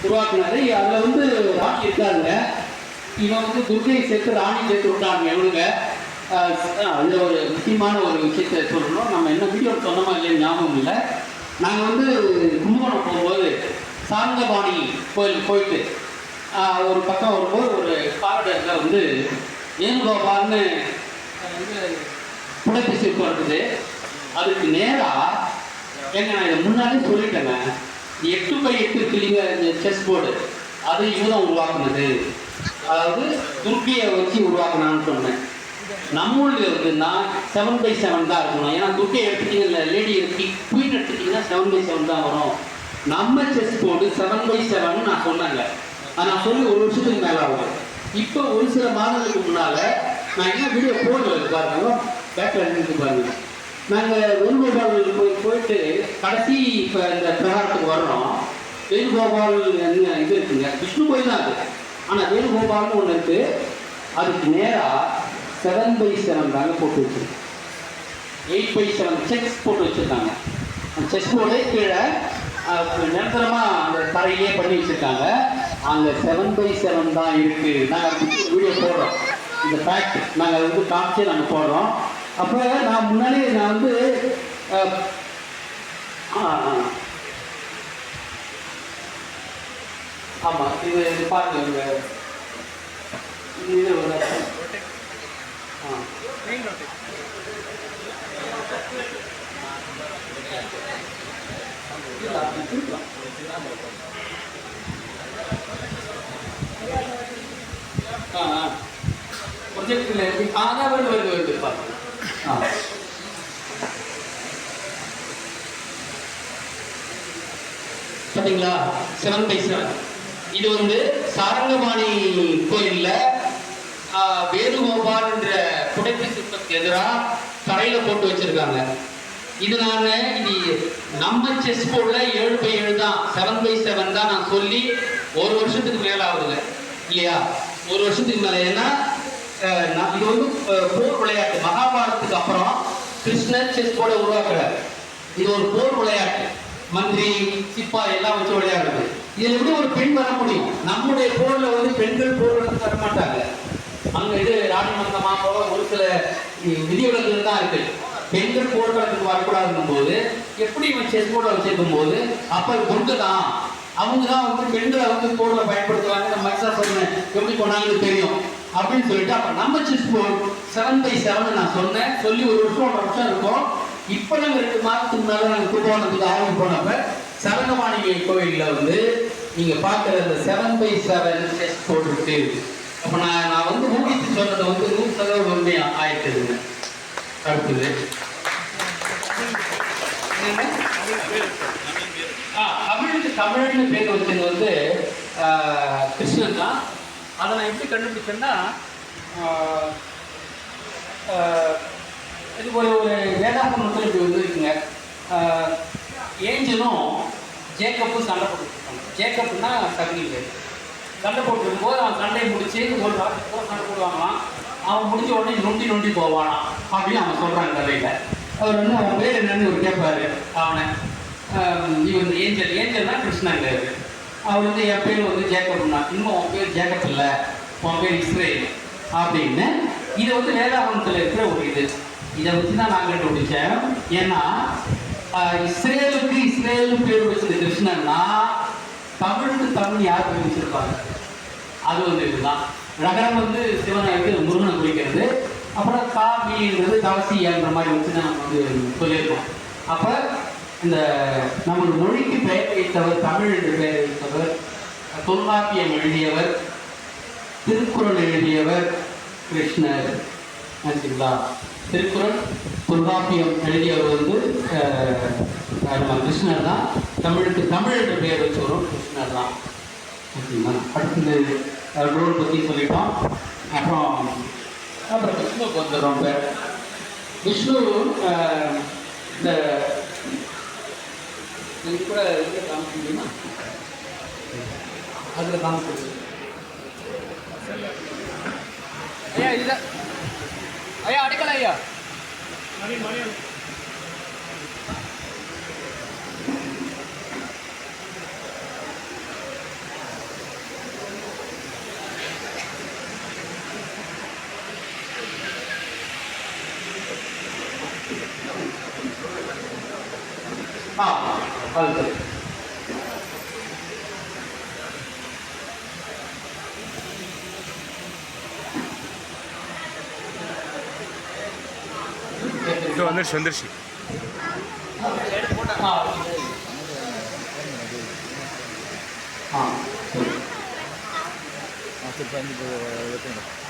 உருவாக்குனாரு. அதில் வந்து ராணி இருக்காருங்க. இவன் வந்து துர்கையை சேர்த்து ராணி சேர்த்து விட்டாங்க இவனுங்க. அதில் ஒரு முக்கியமான ஒரு விஷயத்தை சொல்லணும். நம்ம என்ன வீடியோ சொன்னோமா இல்லையா ஞாபகம் இல்லை. நாங்கள் வந்து கும்பகோணம் போகும்போது சாரங்கபாணி கோயில் போயிட்டு ஒரு பக்கம் வரும்போது ஒரு காரிடரில் வந்து வேணுகோபால்னு வந்து புடைப்பு சிற்பம் இருக்குது. அதுக்கு நேராக நான் இதை முன்னாலே சொல்லிட்டேங்க. 8x8 கிளிங்க இந்த செஸ் போர்டு அது இவங்க தான் உருவாக்குனது. அதாவது துர்க்கையை வச்சு உருவாக்குனான்னு சொன்னேன். நம்ம ஊரில் இருக்குன்னா 7x7 தான் இருக்கணும். ஏன்னா துர்க்கையை எடுத்துட்டீங்கல்ல, லேடி குயின் எடுத்துட்டீங்கன்னா 7x7 தான் வரும். நம்ம செஸ் போர்டு 7x7 நான் சொன்னேங்க. அதை நான் சொல்லி ஒரு வருஷத்துக்கு மேலே ஆகும். இப்போ ஒரு சில மாதங்களுக்கு முன்னால் நான் என்ன வீடியோ போடல பாருங்க, பேக்கில் இருந்து பாருங்க. நாங்கள் வேணுகோபால் போயிட்டு கடைசி இப்போ இந்த பிரகாரத்துக்கு வர்றோம். வேணுகோபால் என்ன இது இருக்குங்க, விஷ்ணு கோயில் தான் இருக்குது. ஆனால் வேணுகோபால்னு ஒன்று இருக்குது. அதுக்கு நேராக 7x7 தாங்க போட்டு வச்சுருக்கோம். 8x7 செஸ் போட்டு வச்சுருக்காங்க. அந்த செஸ் போர்டு கீழே நிரந்தரமாக அந்த தரையிலே பண்ணி வச்சுருக்காங்க. அங்கே 7x7 தான் இருக்குது. நாங்கள் வீடியோ போடுறோம். இந்த ஃபேக்ட் நாங்கள் வந்து காமிச்சு நாங்கள் போடுறோம். அப்போ நான் முன்னாடியே நான் வந்து ஆமாம் இது பாருங்க, இது ஒரு ப்ரொஜெக்டில் அதான் வருது பாருங்க. பார்த்தீங்களா 7x7. இது வந்து சாரங்கபாணி கோயிலில் வேணுகோபால் என்ற புடைப்பு சிற்பத்துக்கு எதிராக தரையில் போட்டு வச்சிருக்காங்க. இது நம்ம செஸ் போர்டில் 7x7 தான், 7x7 தான் நான் சொல்லி ஒரு வருஷத்துக்கு மேலே ஆகுதுங்க இல்லையா? ஒரு வருஷத்துக்கு மேலே. ஏன்னா இது வந்து போர் விளையாட்டு. மகாபாரதத்துக்கு அப்புறம் கிருஷ்ணர் செஸ் போர்டை உருவாக்குறாரு. இது ஒரு போர் விளையாட்டு. மந்திரி சிப்பாய் எல்லாம் வச்சு விளையாடுறது. இதில் எப்படி ஒரு பெண் வர முடியும்? நம்முடைய போர்டில் வந்து பெண்கள் போர்டுறதுக்கு வர மாட்டாங்க. அங்கே இது ராணிமங்கமாக போக ஒரு சில விதிவிலக்குகள் தான் இருக்கு. பெண்கள் போர்க்களத்துக்கு வரக்கூடாதுன்னும் போது எப்படி இவன் செஸ் போர்டை வச்சிருக்கும் போது அப்போ கொண்டு தான் அவங்க தான் வந்து பெண்களை வந்து போர்டில் பயன்படுத்துவாங்க. நம்ம மகிஷாசுரனை எப்படி கொண்டாங்கன்னு தெரியும் அப்படின்னு சொல்லிட்டு அப்போ நம்ம செஸ் போர்டு 7x7 நான் சொன்னேன். சொல்லி ஒரு வருஷம் 1.5 வருஷம் இருக்கும். இப்போ நாங்கள் 2 மாதத்துக்கு முன்னாடி நாங்கள் கும்பகோணத்துக்கு ஆரம்பி போனப்ப சரங்கபாணி கோயிலில் வந்து நீங்கள் பார்க்குற அந்த 7x7 செஸ் போர்டு இருக்கு. அப்போ நான் வந்து ஊகித்து சொன்னதை வந்து 100% உண்மையாக ஆயிட்டுதுங்க. அடுத்தது தமிழ்னு பேர் வச்சது வந்து கிருஷ்ணன் தான். அதை நான் எப்படி கண்டுபிடிச்சேன்னா இது ஒரு வேதாகமத்தில் இப்படி வந்து இருக்குங்க. ஏஞ்சலும் ஜேக்கப்பும் சண்டை போட்டுருக்காங்க. ஜேக்கப்னா சக்னி பேர். சண்டை போட்டுருக்கும்போது அவன் சண்டையை முடிச்சு ஒரு நாளைக்கு கூட சண்டை போடுவாங்களாம். அவன் முடிஞ்ச உடனே நொண்டி போவானான் அப்படின்னு அவன் சொல்கிறாங்க கதையில். அவர் வந்து அவன் பேர் என்னன்னு ஒரு கேட்பாரு அவனை. இவன் ஏஞ்சல்னா கிருஷ்ணன் பேர். அவர் வந்து என் பேர் வந்து ஜேக்கப்னா, இன்னும் உன் பேர் ஜேக்கப் இல்லை, உன் பேர் இஸ்ரேல் அப்படின்னு. இது வந்து வேதாகமத்தில் இருக்கிற ஒரு இது. இதை வச்சு தான் நான் கண்டுபிடிச்சேன். ஏன்னா இஸ்ரேலு பேர் வச்சது கிருஷ்ணன்னா தமிழுக்கு தமிழ் யார் பேர் வச்சிருப்பாங்க? அது வந்து இதுதான். ரகரம் வந்து சிவனை முருகனை குறிக்கிறது. அப்புறம் காமின்றது கவசியான்ற மாதிரி வச்சு தான் நம்ம வந்து சொல்லியிருக்கோம். அப்போ இந்த நமது மொழிக்கு பெயர் வைத்தவர், தமிழ் என்று பெயர் வைத்தவர், தொல்காப்பியம் எழுதியவர், திருக்குறள் எழுதியவர் கிருஷ்ணர். நினைச்சிங்களா? திருக்குறள் தொல்காப்பியம் எழுதியவர் வந்து நம்ம கிருஷ்ணர் தான். தமிழுக்கு தமிழ் என்று பெயர் வச்சவரும் கிருஷ்ணர் தான். ஓகேங்களா? அடுத்தது ரோல் பற்றி சொல்லிட்டோம். அப்புறம் விஷ்ணுக்கு வந்துடுறோம். பேர் விஷ்ணு இந்த கூட இதில் காமிக்க முடியுமா? அதில் காமிக்க ஐயா இல்லை ஐயா அடிக்கல ஐயா ஆ அது சரி. வந்துருச்சு வந்துருச்சு. ஆ சரி. சரி